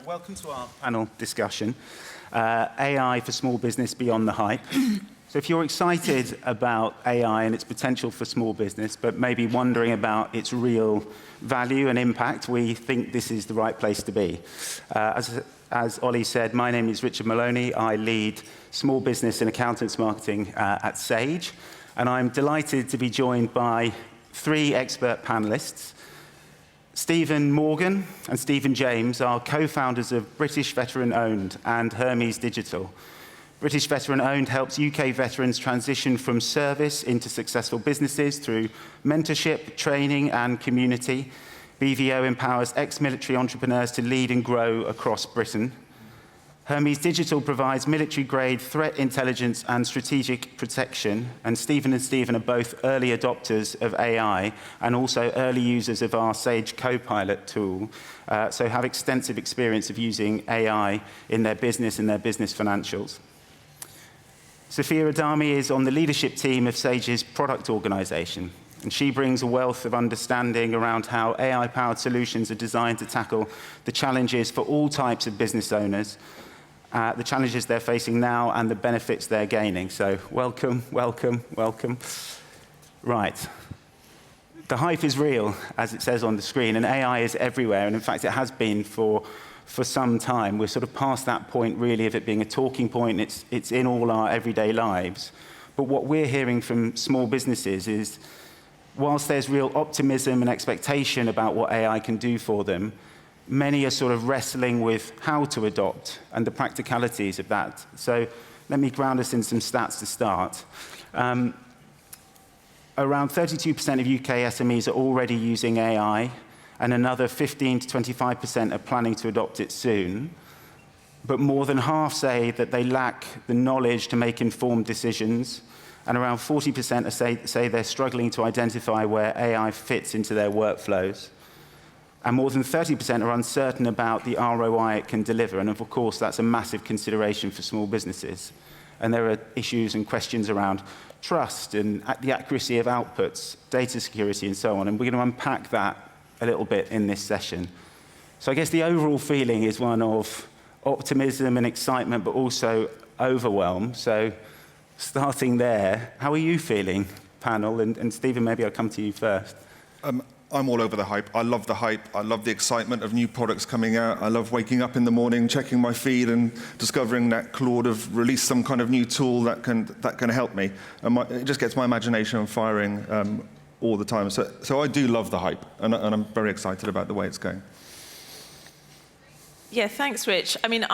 Welcome to our panel discussion, AI for small business beyond the hype. So if you're excited about AI and its potential for small business, but maybe wondering about its real value and impact, we think this is the right place to be. As Ollie said, my name is Richard Maloney. I lead small business and accountants marketing at Sage, and I'm delighted to be joined by three expert panelists. Stephen Morgan and Stephen James are co-founders of British Veteran-Owned and Hermes Digital. British Veteran-Owned helps UK veterans transition from service into successful businesses through mentorship, training, and community. BVO empowers ex-military entrepreneurs to lead and grow across Britain. Hermes Digital provides military-grade threat intelligence and strategic protection, and Stephen are both early adopters of AI and also early users of our Sage Copilot tool, so have extensive experience of using AI in their business and their business financials. Sophia Adami is on the leadership team of Sage's product organization, and she brings a wealth of understanding around how AI-powered solutions are designed to tackle the challenges for all types of business owners, the challenges they're facing now and the benefits they're gaining. So welcome, welcome, welcome. Right. The hype is real, as it says on the screen, and AI is everywhere, and in fact it has been for some time. We're sort of past that point, really, of it being a talking point. It's in all our everyday lives. But what we're hearing from small businesses is, whilst there's real optimism and expectation about what AI can do for them, many are sort of wrestling with how to adopt and the practicalities of that. So let me ground us in some stats to start. Around 32% of UK SMEs are already using AI, and another 15 to 25% are planning to adopt it soon. But more than half say that they lack the knowledge to make informed decisions, and around 40% say they're struggling to identify where AI fits into their workflows. And more than 30% are uncertain about the ROI it can deliver. And of course, that's a massive consideration for small businesses. And there are issues and questions around trust and the accuracy of outputs, data security, and so on. And we're going to unpack that a little bit in this session. So I guess the overall feeling is one of optimism and excitement, but also overwhelm. So starting there, how are you feeling, panel? And Stephen, maybe I'll come to you first. I'm all over the hype. I love the hype. I love the excitement of new products coming out. I love waking up in the morning, checking my feed, and discovering that Claude have released some kind of new tool that can help me. And it just gets my imagination firing all the time. So I do love the hype, and I'm very excited about the way it's going. Yeah, thanks, Rich. I mean,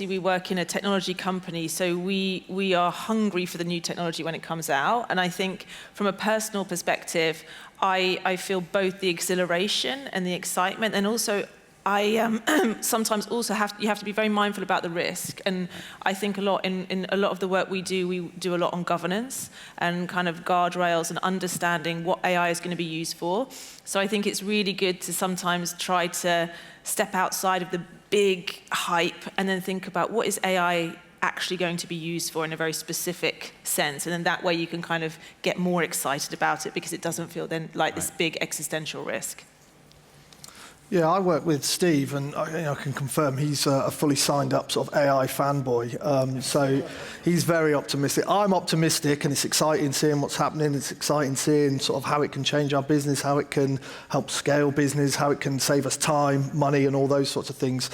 we work in a technology company, so we are hungry for the new technology when it comes out. And I think from a personal perspective, I feel both the exhilaration and the excitement, and also I sometimes also you have to be very mindful about the risk. And I think a lot in a lot of the work we do a lot on governance and kind of guardrails and understanding what AI is going to be used for. So I think it's really good to sometimes try to step outside of the big hype and then think about what is AI actually going to be used for in a very specific sense, and then that way you can kind of get more excited about it because it doesn't feel then like this big existential risk. Yeah, I work with Steve, and I can confirm he's a fully signed up sort of AI fanboy. So he's very optimistic. I'm optimistic, and it's exciting seeing what's happening. It's exciting seeing sort of how it can change our business, how it can help scale business, how it can save us time, money, and all those sorts of things.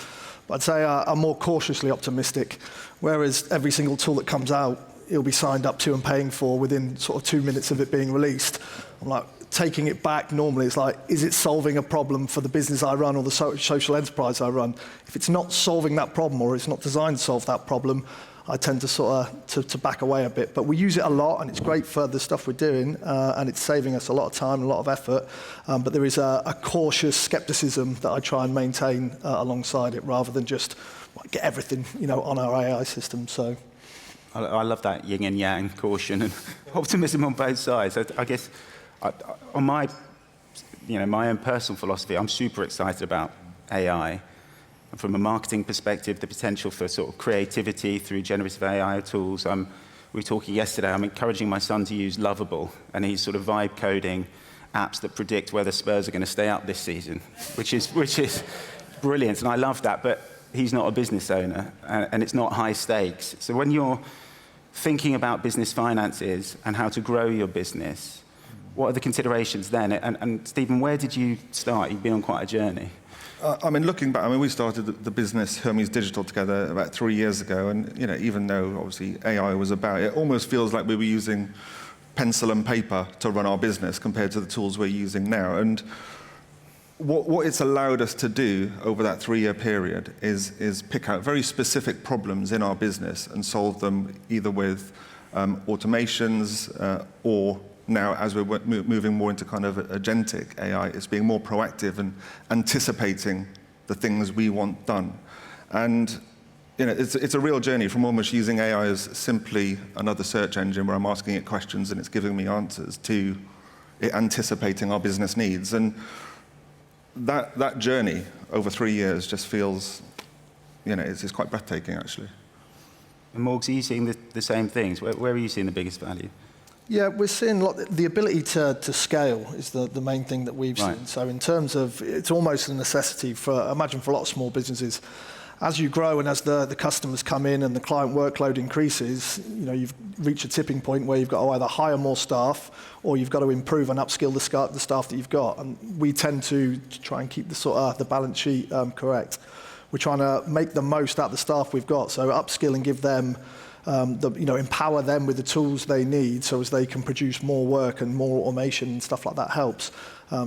But I'd say I'm more cautiously optimistic, whereas every single tool that comes out, it'll be signed up to and paying for within sort of 2 minutes of it being released. I'm like, taking it back normally, it's like, is it solving a problem for the business I run or the social enterprise I run? If it's not solving that problem or it's not designed to solve that problem, I tend to sort of to back away a bit. But we use it a lot, and it's great for the stuff we're doing, and it's saving us a lot of time and a lot of effort. But there is a cautious skepticism that I try and maintain alongside it, rather than just get everything on our AI system. So I love that yin and yang, caution and optimism on both sides. I guess on my own personal philosophy, I'm super excited about AI. And from a marketing perspective, the potential for sort of creativity through generative AI tools. We were talking yesterday, I'm encouraging my son to use Lovable, and he's sort of vibe coding apps that predict whether Spurs are going to stay up this season, which is brilliant, and I love that, but he's not a business owner, and it's not high stakes. So when you're thinking about business finances and how to grow your business, what are the considerations then? And Stephen, where did you start? You've been on quite a journey. I mean, looking back, I mean, we started the business Hermes Digital together about 3 years ago, and you know, even though obviously AI was about, it almost feels like we were using pencil and paper to run our business compared to the tools we're using now. And what it's allowed us to do over that 3-year period is pick out very specific problems in our business and solve them either with automations or now, as we're moving more into kind of agentic AI, it's being more proactive and anticipating the things we want done. And you know, it's a real journey from almost using AI as simply another search engine where I'm asking it questions and it's giving me answers to it anticipating our business needs. And that journey over 3 years just feels, you know, it's quite breathtaking, actually. And Morgs, are you seeing the same things? Where are you seeing the biggest value? Yeah, we're seeing the ability to scale is the main thing that we've Right. seen. So in terms of, it's almost a necessity for, imagine for a lot of small businesses, as you grow and as the customers come in and the client workload increases, you know, you've reached a tipping point where you've got to either hire more staff or you've got to improve and upskill the staff that you've got. And we tend to try and keep the balance sheet correct. We're trying to make the most out of the staff we've got, so upskill and give them empower them with the tools they need so as they can produce more work and more automation and stuff like that helps.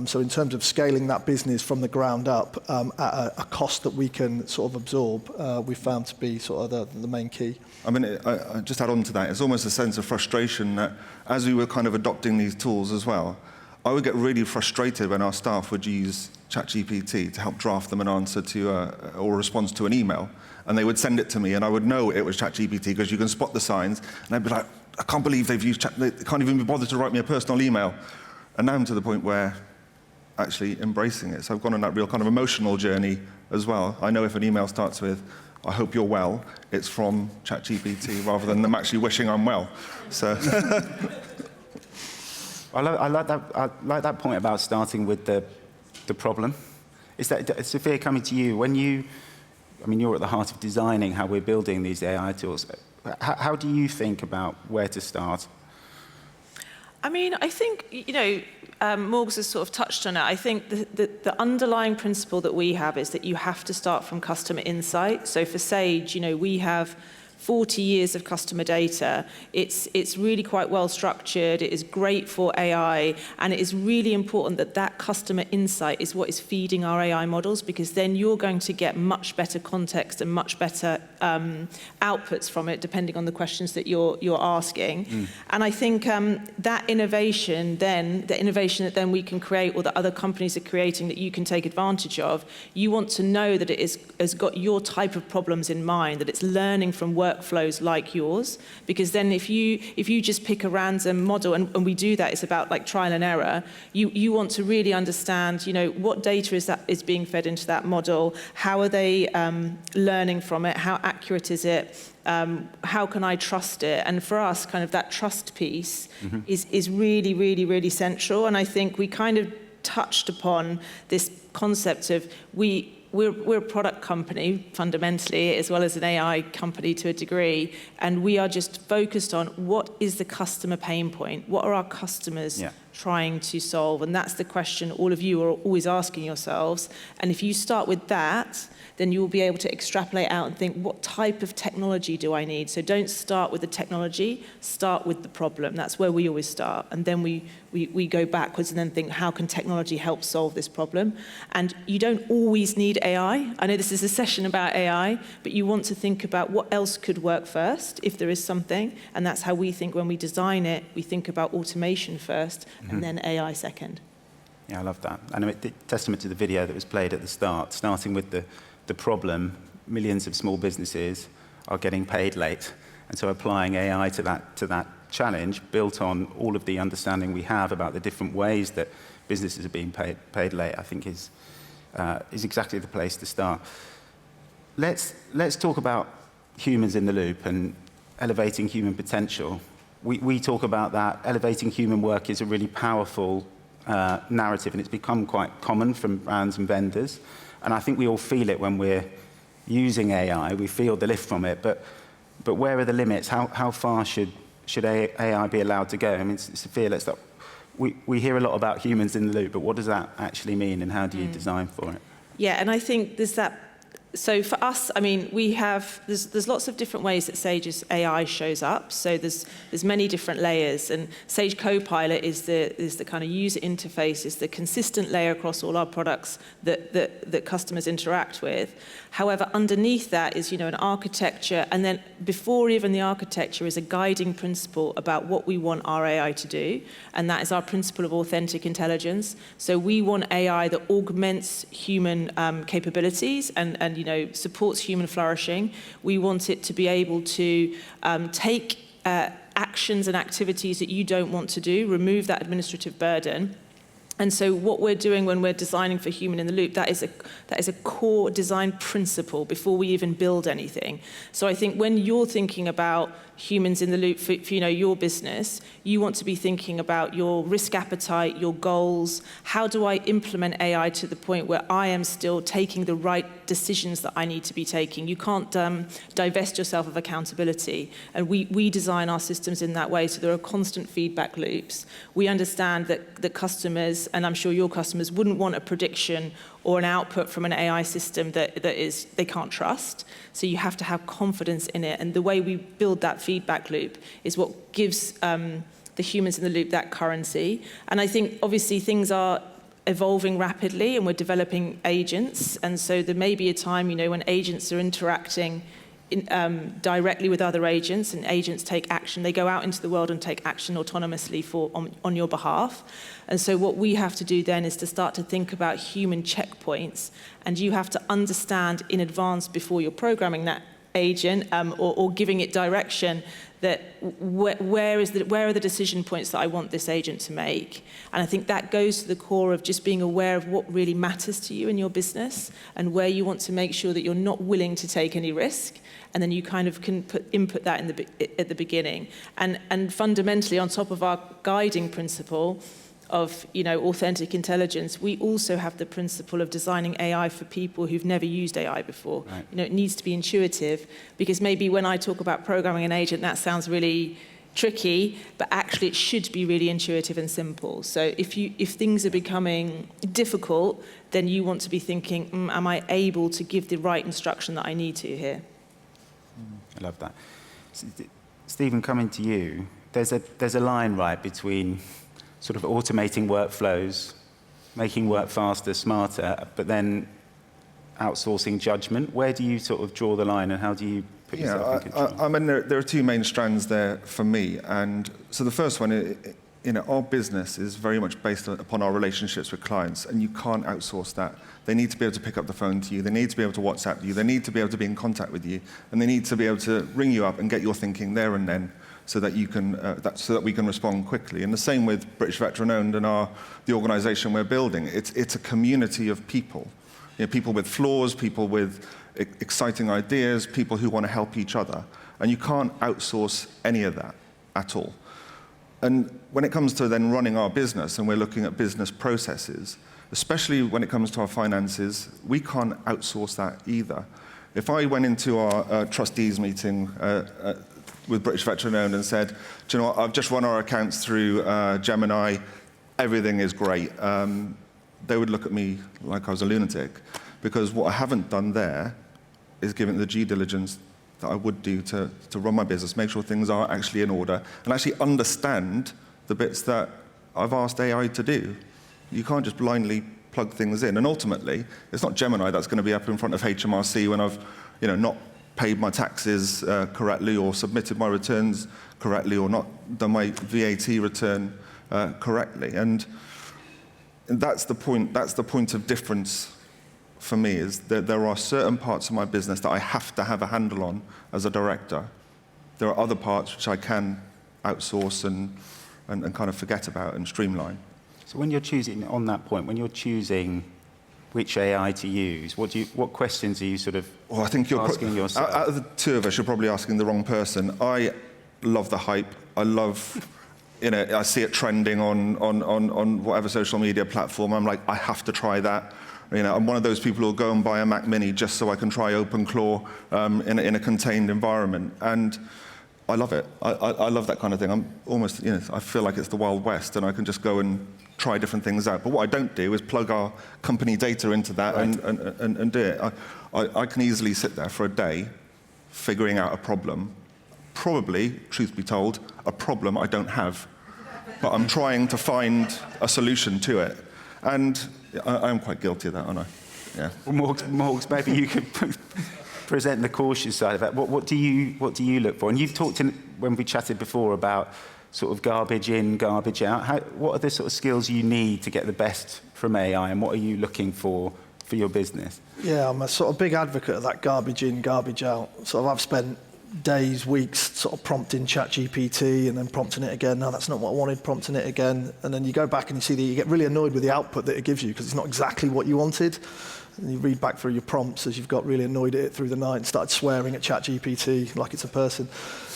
So in terms of scaling that business from the ground up at a cost that we can sort of absorb, we found to be sort of the main key. I mean, I just add on to that, it's almost a sense of frustration that as we were kind of adopting these tools as well, I would get really frustrated when our staff would use ChatGPT to help draft them an answer to or a response to an email. And they would send it to me, and I would know it was ChatGPT because you can spot the signs. And I'd be like, I can't believe they've used Chat. They can't even be bothered to write me a personal email. And now I'm to the point where actually embracing it. So I've gone on that real kind of emotional journey as well. I know if an email starts with, I hope you're well, it's from ChatGPT rather than them actually wishing I'm well. So. I like that point about starting with the problem. Is that, Sophia, coming to you, when you're at the heart of designing how we're building these AI tools. How do you think about where to start? I mean, I think, Morgs has sort of touched on it. I think the underlying principle that we have is that you have to start from customer insight. So for Sage, we have 40 years of customer data. It's really quite well structured. It is great for AI, and it is really important that customer insight is what is feeding our AI models, because then you're going to get much better context and much better outputs from it, depending on the questions that you're asking. And I think that innovation that then we can create, or that other companies are creating that you can take advantage of, you want to know that it has got your type of problems in mind, that it's learning from workflows like yours, because then if you just pick a random model, and we do that, it's about like trial and error, you want to really understand, what data is being fed into that model, how are they learning from it, how accurate is it, how can I trust it? And for us, kind of that trust piece is really, really, really central. And I think we kind of touched upon this concept of we're a product company fundamentally, as well as an AI company to a degree, and we are just focused on what is the customer pain point, what are our customers trying to solve, and that's the question all of you are always asking yourselves. And if you start with that, then you will be able to extrapolate out and think, what type of technology do I need? So don't start with the technology, start with the problem. That's where we always start. And then we go backwards and then think, how can technology help solve this problem? And you don't always need AI. I know this is a session about AI, but you want to think about what else could work first, if there is something. And that's how we think when we design it. We think about automation first, and then AI second. Yeah, I love that. And a testament to the video that was played at the start, starting with the problem. Millions of small businesses are getting paid late, and so applying AI to that challenge, built on all of the understanding we have about the different ways that businesses are being paid late, I think is exactly the place to start. Let's talk about humans in the loop and elevating human potential. We talk about that. Elevating human work is a really powerful narrative, and it's become quite common from brands and vendors. And I think we all feel it when we're using AI. We feel the lift from it. But where are the limits? How far should AI be allowed to go? I mean, Sophia, let's start. We hear a lot about humans in the loop, but what does that actually mean, and how do you design for it? Yeah, and I think there's that. So for us, I mean, there's lots of different ways that Sage's AI shows up. So there's many different layers, and Sage Copilot is the kind of user interface, is the consistent layer across all our products that customers interact with. However, underneath that is, an architecture, and then before even the architecture is a guiding principle about what we want our AI to do, and that is our principle of authentic intelligence. So we want AI that augments human capabilities and supports human flourishing. We want it to be able to take actions and activities that you don't want to do, remove that administrative burden. And so what we're doing when we're designing for human in the loop, that is a core design principle before we even build anything. So I think when you're thinking about humans in the loop for your business, you want to be thinking about your risk appetite, your goals. How do I implement AI to the point where I am still taking the right decisions that I need to be taking? You can't divest yourself of accountability. And we design our systems in that way, so there are constant feedback loops. We understand that the customers, and I'm sure your customers, wouldn't want a prediction or an output from an AI system that they can't trust. So you have to have confidence in it. And the way we build that feedback loop is what gives the humans in the loop that currency. And I think, obviously, things are evolving rapidly, and we're developing agents. And so there may be a time, when agents are interacting directly with other agents, and agents take action. They go out into the world and take action autonomously on your behalf. And so what we have to do then is to start to think about human checkpoints, and you have to understand in advance before you're programming that agent or giving it direction that where are the decision points that I want this agent to make. And I think that goes to the core of just being aware of what really matters to you in your business, and where you want to make sure that you're not willing to take any risk. And then you kind of can input that at the beginning. And fundamentally, on top of our guiding principle of authentic intelligence, we also have the principle of designing AI for people who've never used AI before. Right. It needs to be intuitive, because maybe when I talk about programming an agent, that sounds really tricky, but actually it should be really intuitive and simple. So if things are becoming difficult, then you want to be thinking, am I able to give the right instruction that I need to here? I love that. Stephen, coming to you, there's a line, right, between sort of automating workflows, making work faster, smarter, but then outsourcing judgment. Where do you sort of draw the line, and how do you put yourself in control? I mean, there are two main strands there for me. And so the first one, our business is very much based upon our relationships with clients, and you can't outsource that. They need to be able to pick up the phone to you. They need to be able to WhatsApp you. They need to be able to be in contact with you, and they need to be able to ring you up and get your thinking there and then, so that you can so that we can respond quickly. And the same with British Veteran Owned and the organisation we're building. It's a community of people, people with flaws, people with exciting ideas, people who want to help each other, and you can't outsource any of that at all. And when it comes to then running our business, and we're looking at business processes, especially when it comes to our finances, we can't outsource that either. If I went into our trustees meeting with British Veteran Owned and said, do you know what, I've just run our accounts through Gemini, everything is great, they would look at me like I was a lunatic, because what I haven't done there is given the due diligence that I would do to run my business, make sure things are actually in order, and actually understand the bits that I've asked AI to do. You can't just blindly plug things in. And ultimately, it's not Gemini that's going to be up in front of HMRC when I've not paid my taxes correctly, or submitted my returns correctly, or not done my VAT return correctly. And that's the point of difference for me, is that there are certain parts of my business that I have to have a handle on as a director. There are other parts which I can outsource and kind of forget about and streamline. So when you're choosing, on that point, when you're choosing which AI to use, what questions are you sort of I think you're asking yourself? Out of the two of us, you're probably asking the wrong person. I love the hype. I love I see it trending on whatever social media platform. I'm like, I have to try that. I'm one of those people who'll go and buy a Mac Mini just so I can try OpenClaw in a contained environment. And I love it. I love that kind of thing. I'm almost, I feel like it's the Wild West, and I can just go and try different things out. But what I don't do is plug our company data into that and do it. I can easily sit there for a day figuring out a problem. Probably, truth be told, a problem I don't have. But I'm trying to find a solution to it. And I'm quite guilty of that, aren't I? Yeah. Well, Morgs, maybe you could present the cautious side of that. What do you look for? And you've talked when we chatted before about sort of garbage in, garbage out. What are the sort of skills you need to get the best from AI, and what are you looking for your business? Yeah, I'm a sort of big advocate of that garbage in, garbage out. Sort of I've spent days, weeks sort of prompting ChatGPT and then prompting it again. No, that's not what I wanted, prompting it again. And then you go back and you see that you get really annoyed with the output that it gives you because it's not exactly what you wanted. And you read back through your prompts as you've got really annoyed at it through the night and started swearing at ChatGPT like it's a person.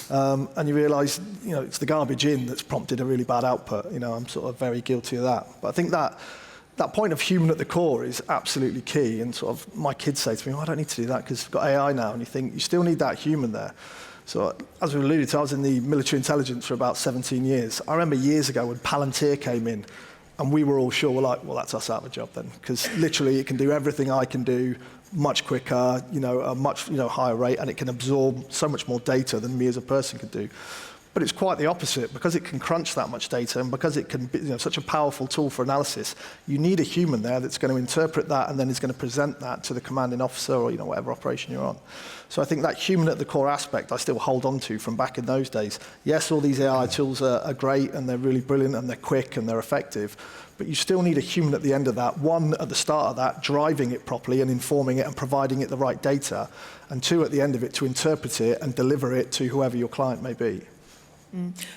And you realise, it's the garbage in that's prompted a really bad output. I'm sort of very guilty of that. But I think that point of human at the core is absolutely key. And sort of my kids say to me, I don't need to do that because I've got AI now. And you think, you still need that human there. So as we alluded to, I was in the military intelligence for about 17 years. I remember years ago when Palantir came in, and we were all sure, we're like, well, that's us out of a job then. Because literally it can do everything I can do much quicker, a much higher rate, and it can absorb so much more data than me as a person could do. But it's quite the opposite. Because it can crunch that much data, and because it can be such a powerful tool for analysis, you need a human there that's going to interpret that and then is going to present that to the commanding officer or whatever operation you're on. So I think that human at the core aspect I still hold on to from back in those days. Yes, all these AI tools are great and they're really brilliant and they're quick and they're effective, but you still need a human at the end of that. One, at the start of that, driving it properly and informing it and providing it the right data, and two, at the end of it, to interpret it and deliver it to whoever your client may be.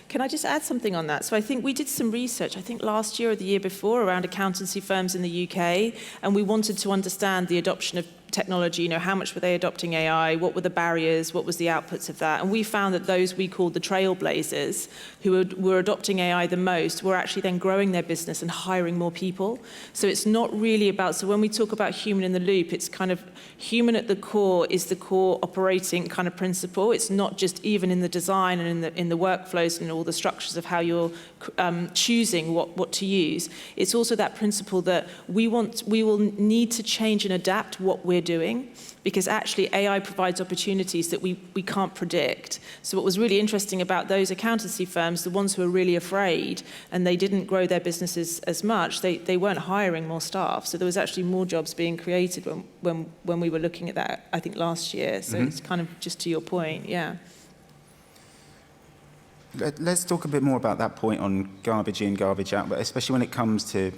Can I just add something on that? So I think we did some research, I think last year or the year before, around accountancy firms in the UK, and we wanted to understand the adoption of technology, how much were they adopting AI, what were the barriers, what was the outputs of that, and we found that those we called the trailblazers, who were adopting AI the most, were actually then growing their business and hiring more people. So it's not really about, so when we talk about human in the loop, it's kind of human at the core is the core operating kind of principle. It's not just even in the design and in the workflows and all the structures of how you're choosing what to use. It's also that principle that we will need to change and adapt what we're doing, because actually AI provides opportunities that we can't predict. So what was really interesting about those accountancy firms, the ones who were really afraid and they didn't grow their businesses as much, they weren't hiring more staff. So there was actually more jobs being created when we were looking at that, I think, last year. So it's kind of just to your point, yeah. Let's talk a bit more about that point on garbage in, garbage out, but especially when it comes to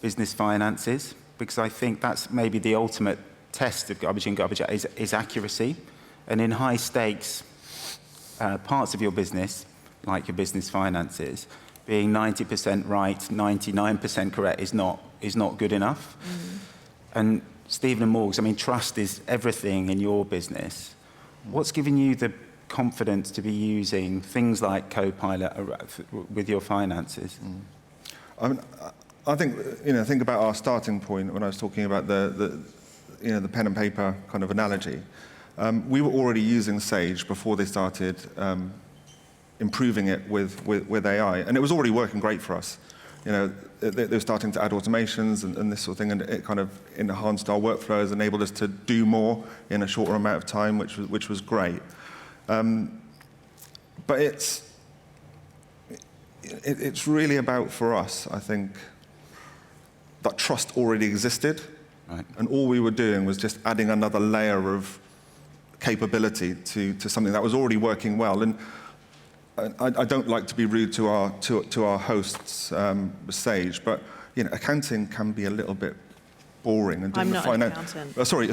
business finances, because I think that's maybe the ultimate test of garbage in, garbage out is accuracy. And in high stakes parts of your business, like your business finances, being 90% right, 99% correct is not good enough. And Stephen and Morgs, trust is everything in your business. What's given you the confidence to be using things like Copilot with your finances? I think, think about our starting point when I was talking about the pen and paper kind of analogy. We were already using Sage before they started improving it with AI, and it was already working great for us. They were starting to add automations and this sort of thing, and it kind of enhanced our workflows, enabled us to do more in a shorter amount of time, which was great. But it's really about, for us, I think, that trust already existed, right, and all we were doing was just adding another layer of capability to something that was already working well. And I don't like to be rude to our hosts, Sage, but accounting can be a little bit boring. And doing I'm not an accountant. Sorry,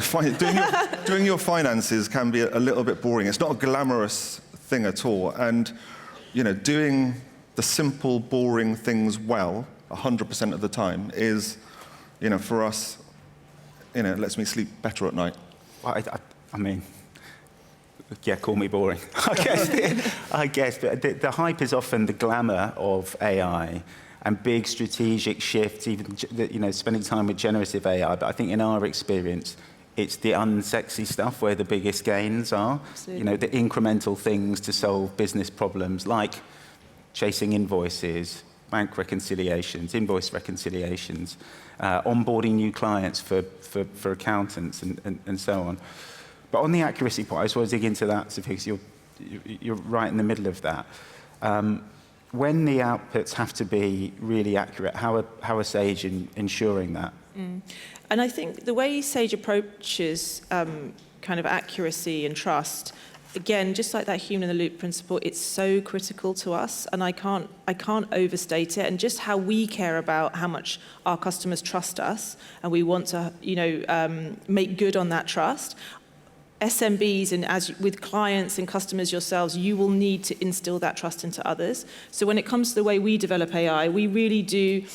doing your finances can be a little bit boring. It's not a glamorous thing at all. And doing the simple, boring things well 100% of the time is, for us, lets me sleep better at night. Well, Yeah, call me boring. I guess, but the hype is often the glamour of AI and big strategic shifts, even spending time with generative AI. But I think in our experience, it's the unsexy stuff where the biggest gains are. Absolutely. The incremental things to solve business problems, like chasing invoices, bank reconciliations, invoice reconciliations, onboarding new clients for accountants, and so on. But on the accuracy part, I just want to dig into that, Sophie, because you're right in the middle of that. When the outputs have to be really accurate, how are Sage ensuring that? And I think the way Sage approaches kind of accuracy and trust, again, just like that human-in-the-loop principle, it's so critical to us, and I can't overstate it. And just how we care about how much our customers trust us, and we want to, make good on that trust. SMBs and as with clients and customers yourselves, you will need to instill that trust into others. So when it comes to the way we develop AI, we really do.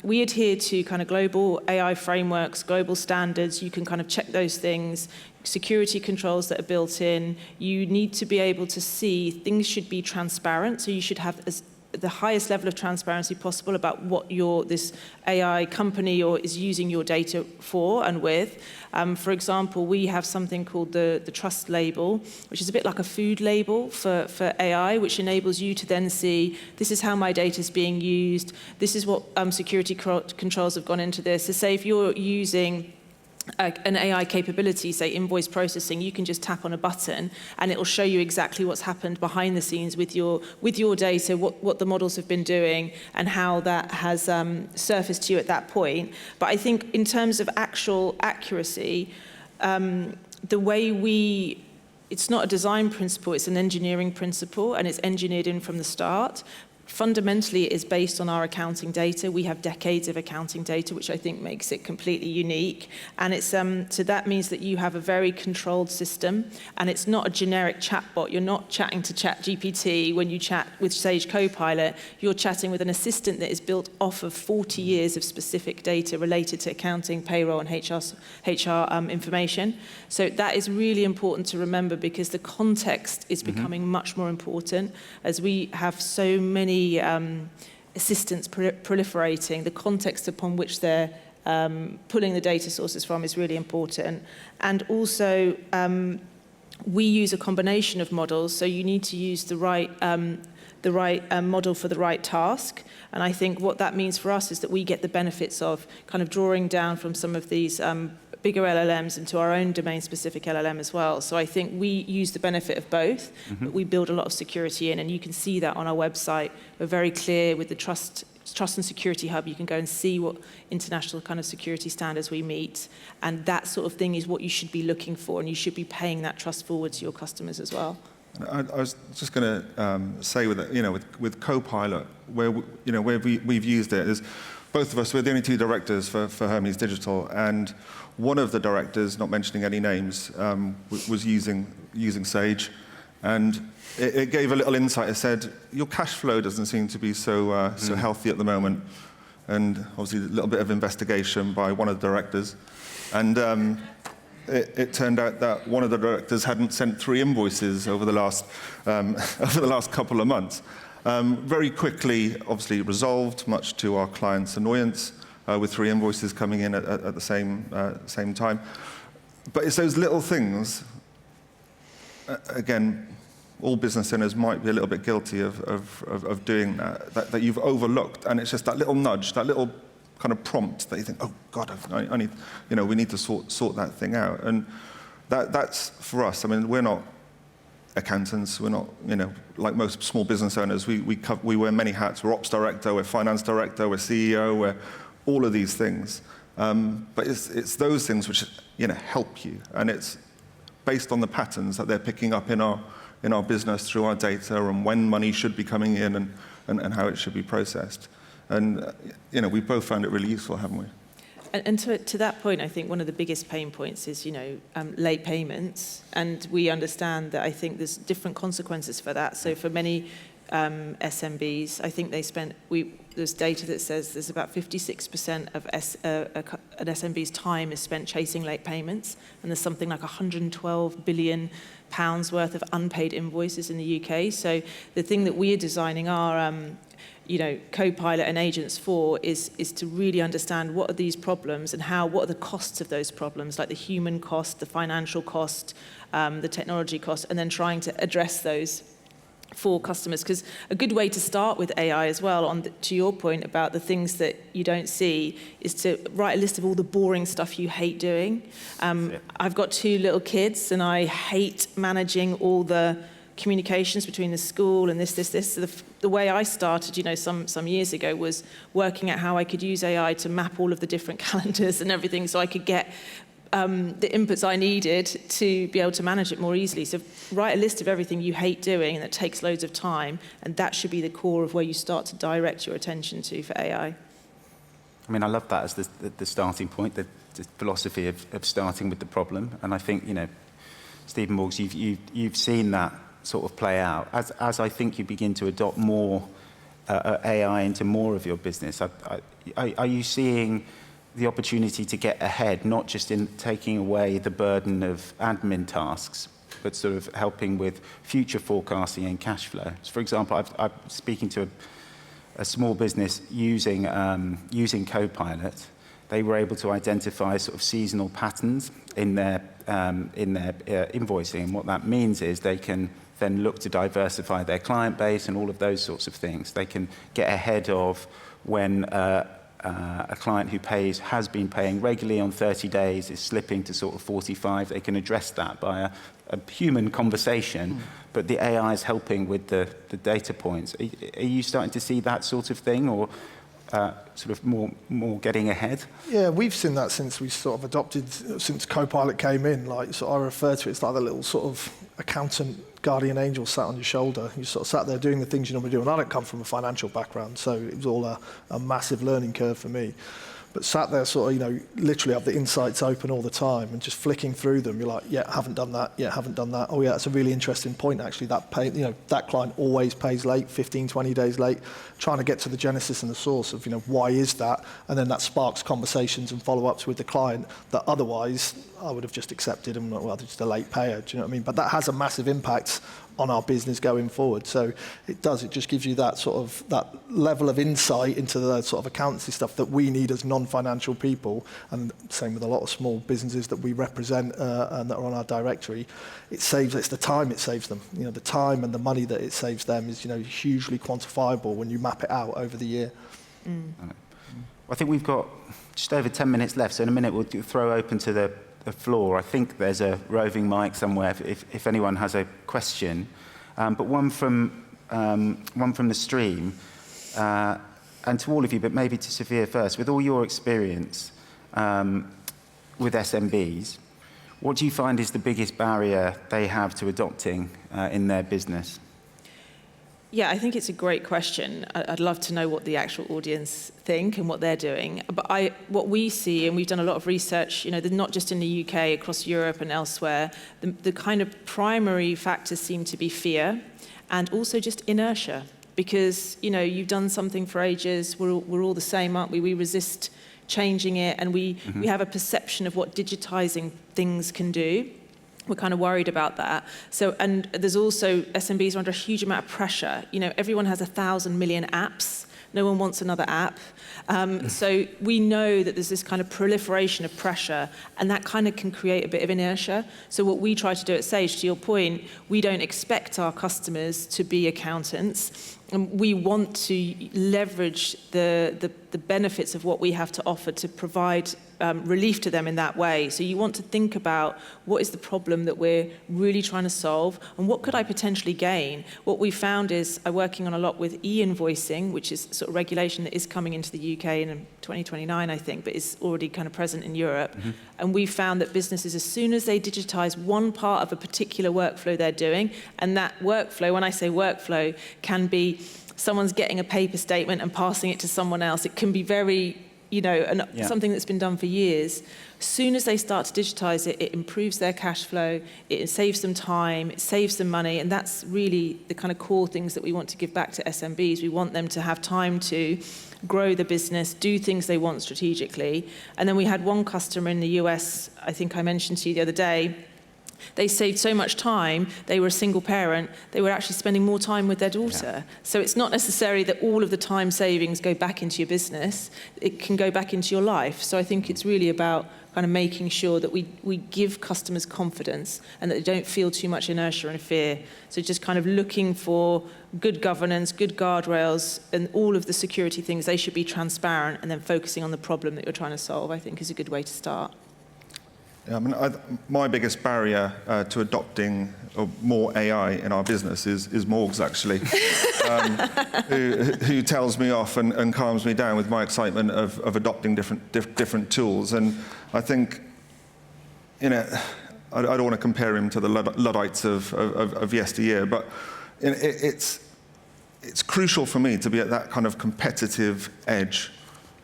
We adhere to kind of global AI frameworks, global standards. You can kind of check those things, security controls that are built in. You need to be able to see things should be transparent. So you should have the highest level of transparency possible about what this AI company is using your data for and with. For example, we have something called the trust label, which is a bit like a food label for AI, which enables you to then see, this is how my data is being used, this is what security controls have gone into this. So say if you're using an AI capability, say invoice processing, you can just tap on a button and it will show you exactly what's happened behind the scenes with your data, what the models have been doing and how that has surfaced to you at that point. But I think in terms of actual accuracy, the way it's not a design principle, it's an engineering principle, and it's engineered in from the start. Fundamentally, it is based on our accounting data. We have decades of accounting data, which I think makes it completely unique. And it's so that means that you have a very controlled system, and it's not a generic chatbot. You're not chatting to ChatGPT when you chat with Sage Copilot. You're chatting with an assistant that is built off of 40 years of specific data related to accounting, payroll, and HR information. So that is really important to remember, because the context is becoming much more important as we have so many assistants proliferating. The context upon which they're pulling the data sources from is really important. And also, we use a combination of models, so you need to use the right model for the right task. And I think what that means for us is that we get the benefits of kind of drawing down from some of these bigger LLMs into our own domain-specific LLM as well. So I think we use the benefit of both, but we build a lot of security in, and you can see that on our website. We're very clear with the Trust and Security Hub. You can go and see what international kind of security standards we meet, and that sort of thing is what you should be looking for, and you should be paying that trust forward to your customers as well. I was just going to say with Copilot, where we've used it is, both of us, we're the only two directors for Hermes Digital, and one of the directors, not mentioning any names, was using Sage, and it gave a little insight. It said, your cash flow doesn't seem to be so healthy at the moment, and obviously a little bit of investigation by one of the directors, and it turned out that one of the directors hadn't sent 3 invoices over the last couple of months. Very quickly, obviously resolved, much to our clients' annoyance, with 3 invoices coming in at the same time. But it's those little things. Again, all business owners might be a little bit guilty of doing that you've overlooked, and it's just that little nudge, that little kind of prompt that you think, oh God, I need, we need to sort that thing out, and that's for us. I mean, we're not accountants. We're not, like most small business owners. We wear many hats. We're ops director. We're finance director. We're CEO. We're all of these things. But it's those things which help you, and it's based on the patterns that they're picking up in our business through our data, and when money should be coming in, and how it should be processed. And we both found it really useful, haven't we? And to that point, I think one of the biggest pain points is, late payments. And we understand that I think there's different consequences for that. So for many SMBs. I think there's data that says there's about 56% of an SMB's time is spent chasing late payments, and there's something like 112 billion pounds worth of unpaid invoices in the UK. So the thing that we are designing our Copilot and agents for is to really understand what are these problems and what are the costs of those problems, like the human cost, the financial cost, the technology cost, and then trying to address those for customers. Because a good way to start with AI as well, to your point about the things that you don't see, is to write a list of all the boring stuff you hate doing. I've got 2 little kids, and I hate managing all the communications between the school and this. So the way I started, some years ago, was working out how I could use AI to map all of the different calendars and everything, so I could get the inputs I needed to be able to manage it more easily. So write a list of everything you hate doing and that takes loads of time, and that should be the core of where you start to direct your attention to for AI. I mean, I love that as the starting point, the philosophy of starting with the problem. And I think, Stephen Morgs, you've seen that sort of play out. As I think you begin to adopt more AI into more of your business, are you seeing the opportunity to get ahead, not just in taking away the burden of admin tasks, but sort of helping with future forecasting and cash flow? So for example, I'm speaking to a small business using Copilot. They were able to identify sort of seasonal patterns in their invoicing. And what that means is they can then look to diversify their client base and all of those sorts of things. They can get ahead of when a client who has been paying regularly on 30 days is slipping to sort of 45. They can address that by a human conversation, but the AI is helping with the data points. Are you starting to see that sort of thing, or sort of more getting ahead? Yeah, we've seen that since we sort of adopted, since Copilot came in. Like, so I refer to it as like the little sort of accountant guardian angel sat on your shoulder. You sort of sat there doing the things you normally do. And I don't come from a financial background, so it was all a massive learning curve for me. But sat there sort of, literally have the insights open all the time and just flicking through them. You're like, yeah, haven't done that. Yeah, haven't done that. Oh yeah, that's a really interesting point actually. That that client always pays late, 15, 20 days late. Trying to get to the genesis and the source of, why is that? And then that sparks conversations and follow-ups with the client that otherwise I would have just accepted and, well, they're just a late payer. Do you know what I mean? But that has a massive impact on our business going forward. So it just gives you that sort of, that level of insight into the sort of accountancy stuff that we need as non-financial people, and same with a lot of small businesses that we represent and that are on our directory. It's the time it saves them. The time and the money that it saves them is, hugely quantifiable when you map it out over the year. I think we've got just over 10 minutes left, so in a minute we'll throw open to the floor. I think there's a roving mic somewhere if anyone has a question. But one from the stream, and to all of you, but maybe to Sophia first. With all your experience with SMBs, what do you find is the biggest barrier they have to adopting in their business? Yeah, I think it's a great question. I'd love to know what the actual audience think and what they're doing. But what we see, and we've done a lot of research, not just in the UK, across Europe and elsewhere, the kind of primary factors seem to be fear and also just inertia. Because, you've done something for ages, we're all the same, aren't we? We resist changing it, and we have a perception of what digitizing things can do. We're kind of worried about that. So, and there's also, SMBs are under a huge amount of pressure. Everyone has 1,000 million apps. No one wants another app. So we know that there's this kind of proliferation of pressure, and that kind of can create a bit of inertia. So what we try to do at Sage, to your point, we don't expect our customers to be accountants. And we want to leverage the benefits of what we have to offer to provide relief to them in that way. So you want to think about what is the problem that we're really trying to solve, and what could I potentially gain? What we found is, I'm working on a lot with e-invoicing, which is sort of regulation that is coming into the UK in 2029, I think, but is already kind of present in Europe. And we found that businesses, as soon as they digitize one part of a particular workflow they're doing, and that workflow, when I say workflow, can be someone's getting a paper statement and passing it to someone else. It can be very and something that's been done for years. As soon as they start to digitize it, it improves their cash flow, it saves them time, it saves them money, and that's really the kind of core things that we want to give back to SMBs. We want them to have time to grow the business, do things they want strategically. And then we had one customer in the US, I think I mentioned to you the other day. They saved so much time, they were a single parent, they were actually spending more time with their daughter. So it's not necessary that all of the time savings go back into your business, it can go back into your life. So I think it's really about kind of making sure that we give customers confidence and that they don't feel too much inertia and fear. So just kind of looking for good governance, good guardrails, and all of the security things, they should be transparent, and then focusing on the problem that you're trying to solve, I think is a good way to start. Yeah, I mean, my biggest barrier to adopting more AI in our business is Morgs, actually, who tells me off and calms me down with my excitement of adopting different tools. And I think, I don't want to compare him to the Luddites of yesteryear, but it's crucial for me to be at that kind of competitive edge,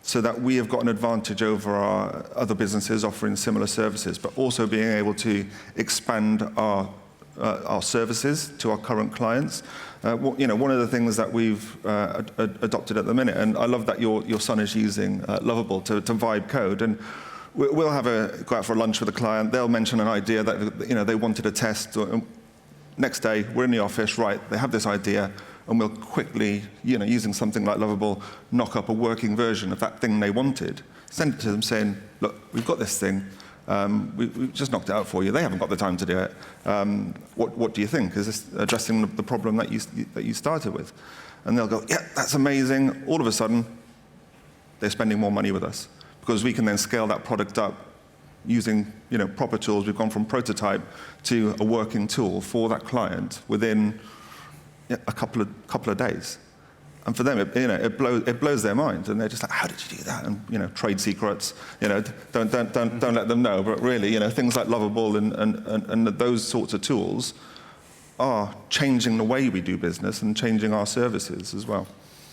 so that we have got an advantage over our other businesses offering similar services, but also being able to expand our services to our current clients. One of the things that we've adopted at the minute, and I love that your son is using Lovable to vibe code, and we'll go out for lunch with a client. They'll mention an idea that they wanted to test. Next day, we're in the office, right? They have this idea, and we'll quickly, using something like Lovable, knock up a working version of that thing they wanted, send it to them saying, look, we've got this thing, we've just knocked it out for you. They haven't got the time to do it. What do you think? Is this addressing the problem that you started with? And they'll go, yeah, that's amazing. All of a sudden, they're spending more money with us, because we can then scale that product up using proper tools. We've gone from prototype to a working tool for that client within a couple of days. And for them, it blows their mind, and they're just like, how did you do that? And trade secrets, don't let them know. But really, things like Lovable and those sorts of tools are changing the way we do business and changing our services as well.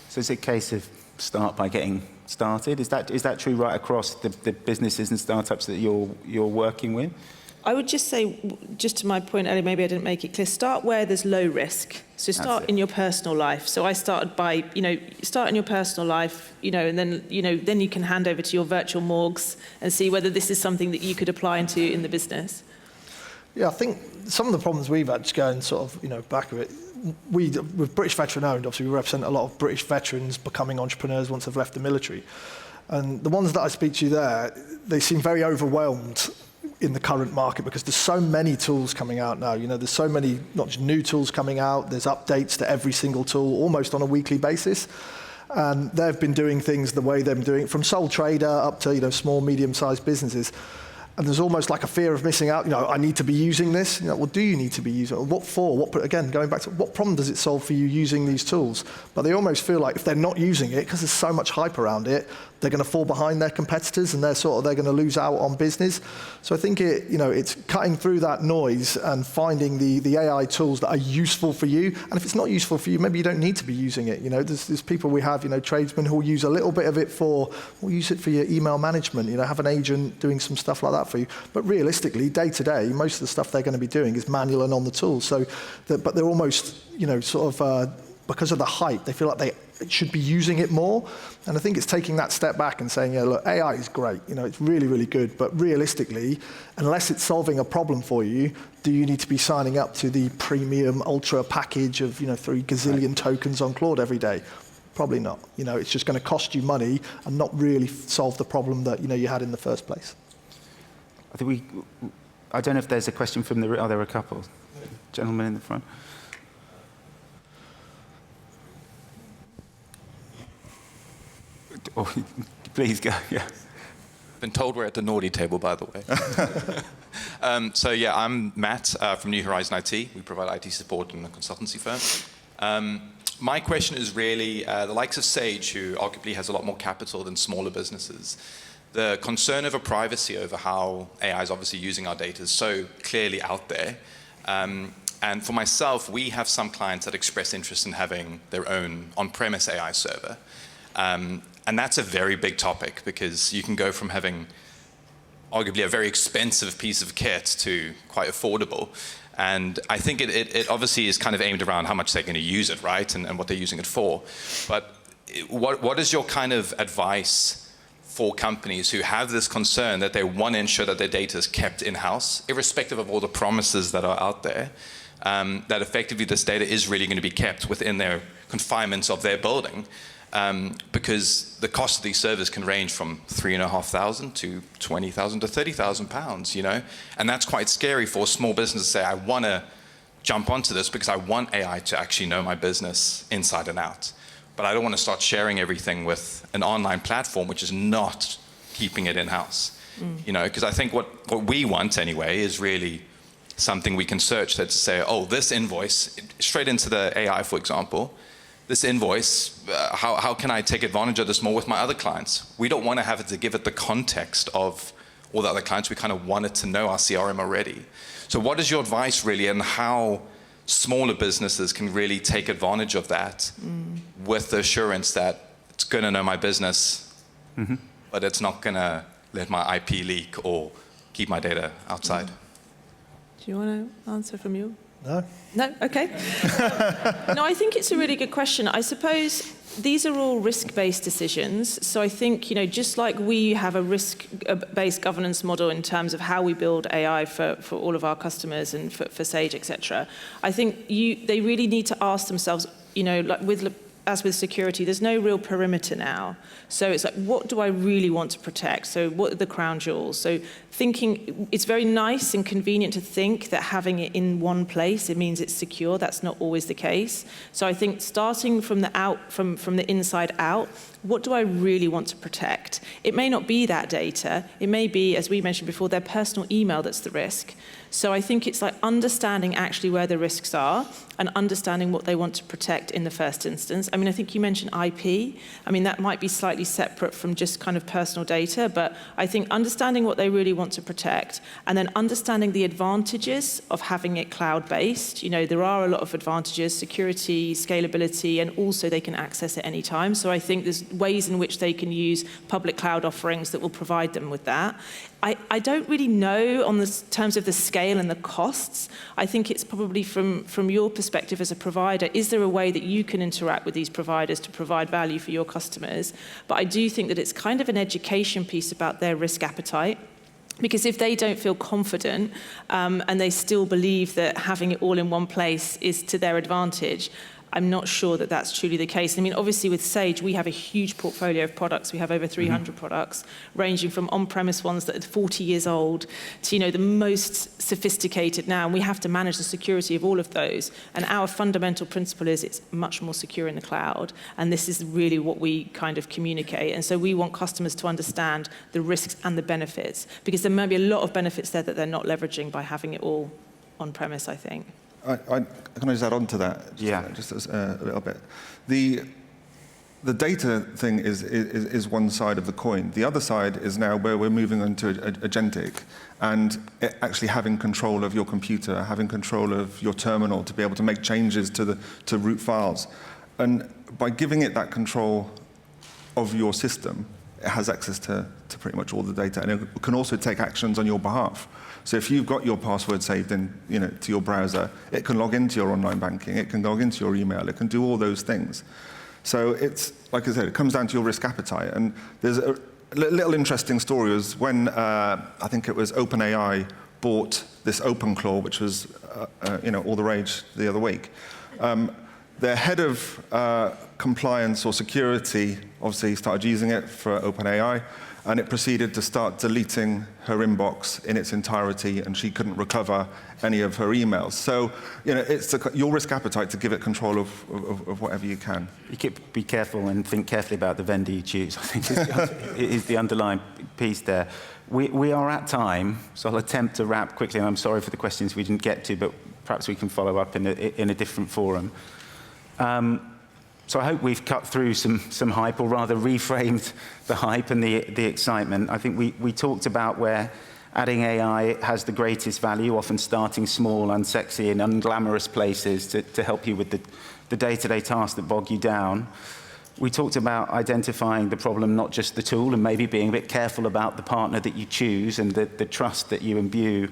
So it's a case of start by getting started. Is that true right across the businesses and startups that you're working with? I would just say, just to my point earlier, maybe I didn't make it clear, start where there's low risk. So start in your personal life. So I started by, start in your personal life, and then you can hand over to your virtual morgues and see whether this is something that you could apply into in the business. Yeah, I think some of the problems we've had, just going sort of, back of it, with British veteran owned, obviously we represent a lot of British veterans becoming entrepreneurs once they've left the military. And the ones that I speak to there, they seem very overwhelmed in the current market, because there's so many tools coming out now. There's so many, not just new tools coming out, there's updates to every single tool almost on a weekly basis. And they've been doing things the way they've been doing it, from sole trader up to small, medium-sized businesses. And there's almost like a fear of missing out. I need to be using this. Well, do you need to be using it? What for? Again, going back to what problem does it solve for you using these tools? But they almost feel like if they're not using it, because there's so much hype around it, they're going to fall behind their competitors, and they're going to lose out on business. So I think it's cutting through that noise and finding the AI tools that are useful for you. And if it's not useful for you, maybe you don't need to be using it. There's people we have, tradesmen who will use a little bit of it we'll use it for your email management. Have an agent doing some stuff like that for you. But realistically, day to day, most of the stuff they're going to be doing is manual and on the tools. So, but they're almost, because of the hype, they feel like they should be using it more. And I think it's taking that step back and saying, look, AI is great. It's really, really good. But realistically, unless it's solving a problem for you, do you need to be signing up to the premium ultra package of, 3 gazillion tokens on Claude every day? Probably not. It's just going to cost you money and not really solve the problem that, you had in the first place. I don't know if there's a question from are there a couple? Gentleman in the front. Oh, please go, yeah. Been told we're at the naughty table, by the way. I'm Matt from New Horizon IT. We provide IT support in a consultancy firm. My question is really the likes of Sage, who arguably has a lot more capital than smaller businesses. The concern over privacy, over how AI is obviously using our data, is so clearly out there. And for myself, we have some clients that express interest in having their own on-premise AI server. And that's a very big topic because you can go from having arguably a very expensive piece of kit to quite affordable. And I think it obviously is kind of aimed around how much they're going to use it, right? And what they're using it for. But what is your kind of advice for companies who have this concern that they want to ensure that their data is kept in-house, irrespective of all the promises that are out there, that effectively this data is really going to be kept within their confinements of their building? Because the cost of these servers can range from £3,500 to £20,000 to £30,000, you know? And that's quite scary for a small business to say, I want to jump onto this because I want AI to actually know my business inside and out. But I don't want to start sharing everything with an online platform which is not keeping it in-house. You know, because I think what we want anyway is really something we can search that to say, oh, this invoice, straight into the AI, for example, this invoice, how can I take advantage of this more with my other clients? We don't want to have it to give it the context of all the other clients. We kind of want it to know our CRM already. So what is your advice really on how smaller businesses can really take advantage of that with the assurance that it's going to know my business, but it's not going to let my IP leak or keep my data outside? Do you want to answer from you? No. No? Okay. No, I think it's a really good question. I suppose these are all risk-based decisions. So I think, you know, just like we have a risk-based governance model in terms of how we build AI for all of our customers and for Sage, etc., I think they really need to ask themselves, you know, like as with security, there's no real perimeter now. So it's like, what do I really want to protect? So what are the crown jewels? So thinking, it's very nice and convenient to think that having it in one place, it means it's secure. That's not always the case. So I think starting from the inside out, what do I really want to protect? It may not be that data. It may be, as we mentioned before, their personal email that's the risk. So I think it's like understanding actually where the risks are and understanding what they want to protect in the first instance. I mean, I think you mentioned IP. I mean, that might be slightly separate from just kind of personal data, but I think understanding what they really want to protect and then understanding the advantages of having it cloud-based. You know, there are a lot of advantages, security, scalability, and also they can access it any time. So I think there's ways in which they can use public cloud offerings that will provide them with that. I don't really know on the terms of the scale and the costs. I think it's probably from your perspective as a provider, is there a way that you can interact with these providers to provide value for your customers? But I do think that it's kind of an education piece about their risk appetite. Because if they don't feel confident and they still believe that having it all in one place is to their advantage, I'm not sure that that's truly the case. I mean, obviously with Sage, we have a huge portfolio of products. We have over 300 products, ranging from on-premise ones that are 40 years old to, you know, the most sophisticated now. And we have to manage the security of all of those. And our fundamental principle is it's much more secure in the cloud. And this is really what we kind of communicate. And so we want customers to understand the risks and the benefits, because there may be a lot of benefits there that they're not leveraging by having it all on-premise, I think. Can I just add on to that? Just a little bit. The data thing is one side of the coin. The other side is now where we're moving into agentic and actually having control of your computer, having control of your terminal to be able to make changes to root files. And by giving it that control of your system, it has access to pretty much all the data, and it can also take actions on your behalf. So if you've got your password saved in, you know, to your browser, it can log into your online banking, it can log into your email, it can do all those things. So it's, like I said, it comes down to your risk appetite. And there's a little interesting story was when I think it was OpenAI bought this OpenClaw, which was you know, all the rage the other week. Their head of compliance or security obviously started using it for OpenAI, and it proceeded to start deleting her inbox in its entirety, and she couldn't recover any of her emails. So, you know, it's your risk appetite to give it control of whatever you can. You keep, be careful and think carefully about the vendor you choose, I think is the underlying piece there. We are at time, so I'll attempt to wrap quickly, and I'm sorry for the questions we didn't get to, but perhaps we can follow up in a different forum. So I hope we've cut through some hype, or rather reframed the hype and the excitement. I think we talked about where adding AI has the greatest value, often starting small, unsexy, and unglamorous places to help you with the day-to-day tasks that bog you down. We talked about identifying the problem, not just the tool, and maybe being a bit careful about the partner that you choose and the trust that you imbue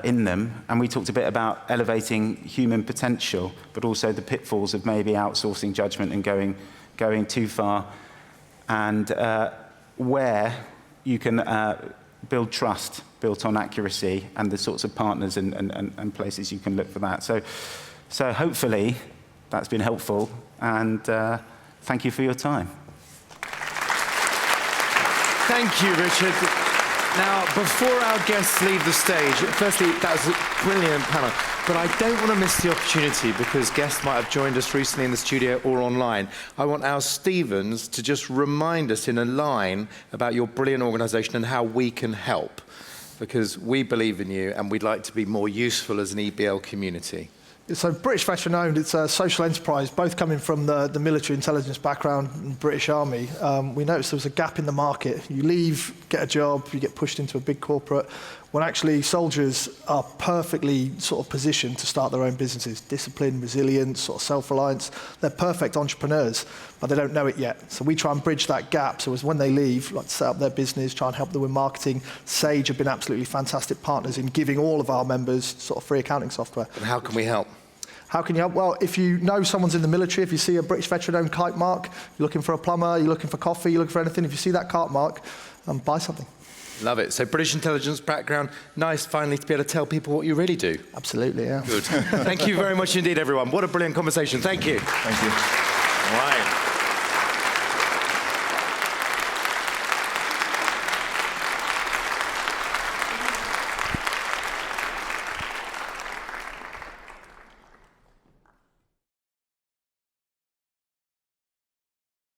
in them. And we talked a bit about elevating human potential, but also the pitfalls of maybe outsourcing judgment and going too far, and where you can build trust built on accuracy and the sorts of partners and places you can look for that. So hopefully that's been helpful, and thank you for your time. Thank you, Richard. Now, before our guests leave the stage, firstly, that was a brilliant panel, but I don't want to miss the opportunity because guests might have joined us recently in the studio or online. I want our Stevens to just remind us in a line about your brilliant organisation and how we can help, because we believe in you and we'd like to be more useful as an EBL community. So British veteran owned, it's a social enterprise, both coming from the military intelligence background and British Army. We noticed there was a gap in the market. You leave, get a job, you get pushed into a big corporate, when actually soldiers are perfectly sort of positioned to start their own businesses. Discipline, resilience, sort of self-reliance. They're perfect entrepreneurs, but they don't know it yet. So we try and bridge that gap. So as when they leave, like to set up their business, try and help them with marketing. Sage have been absolutely fantastic partners in giving all of our members sort of free accounting software. And how can we help? How can you help? Well, if you know someone's in the military, if you see a British veteran-owned kite mark, you're looking for a plumber, you're looking for coffee, you're looking for anything, if you see that kite mark, buy something. Love it. So British intelligence background, nice finally to be able to tell people what you really do. Absolutely, yeah. Good. Thank you very much indeed, everyone. What a brilliant conversation. Thank you. Thank you. All right.